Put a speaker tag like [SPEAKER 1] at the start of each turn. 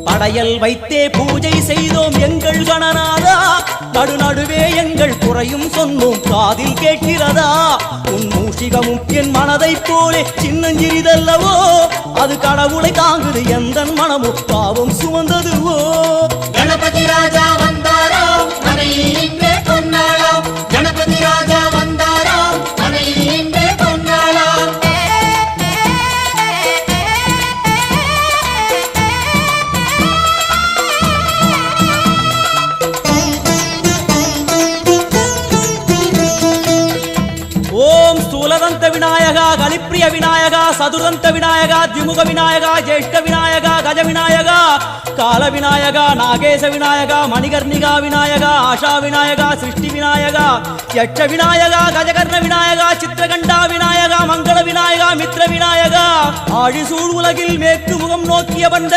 [SPEAKER 1] படையல் வைத்தே பூஜை செய்தோம் எங்கள் கணநாதா, நடுநடுவே எங்கள் குறையும் சொன்னோம் காதில் கேட்கிறதா? உன் மூஷிகமும் என் மனதைப் போலே சின்னஞ்சிறிதல்லவோ, அது கடவுளை தாங்குது எந்த மனமும் பாவம் சுமந்ததுவோ.
[SPEAKER 2] கணபதி ராஜா வந்தாரோ மனையில் இன்றே பொன்னாளாம், கணபதி ராஜா வந்தாரோ மனையில் இன்றே பொன்னாளாம்.
[SPEAKER 1] ஓம் ஸ்தூலதந்த விநாயகா, கலிப்பிரிய விநாயகா, சதுரந்த விநாயகா, திமுக விநாயகா, ஜேஷ்ட விநாயகா, கஜ விநாயகா, கால விநாயகா, நாகேச விநாயகா, மணிகர்ணிகா விநாயகா, ஆஷா விநாயகா, சிருஷ்டி விநாயகா, யட்ச விநாயகா, கஜகர்ண விநாயகா, சித்திரகண்டா விநாயகா, மங்கள விநாயகா, மித்ர விநாயகா, ஆழிசூழ் உலகில் மேற்கு முகம் நோக்கிய வந்த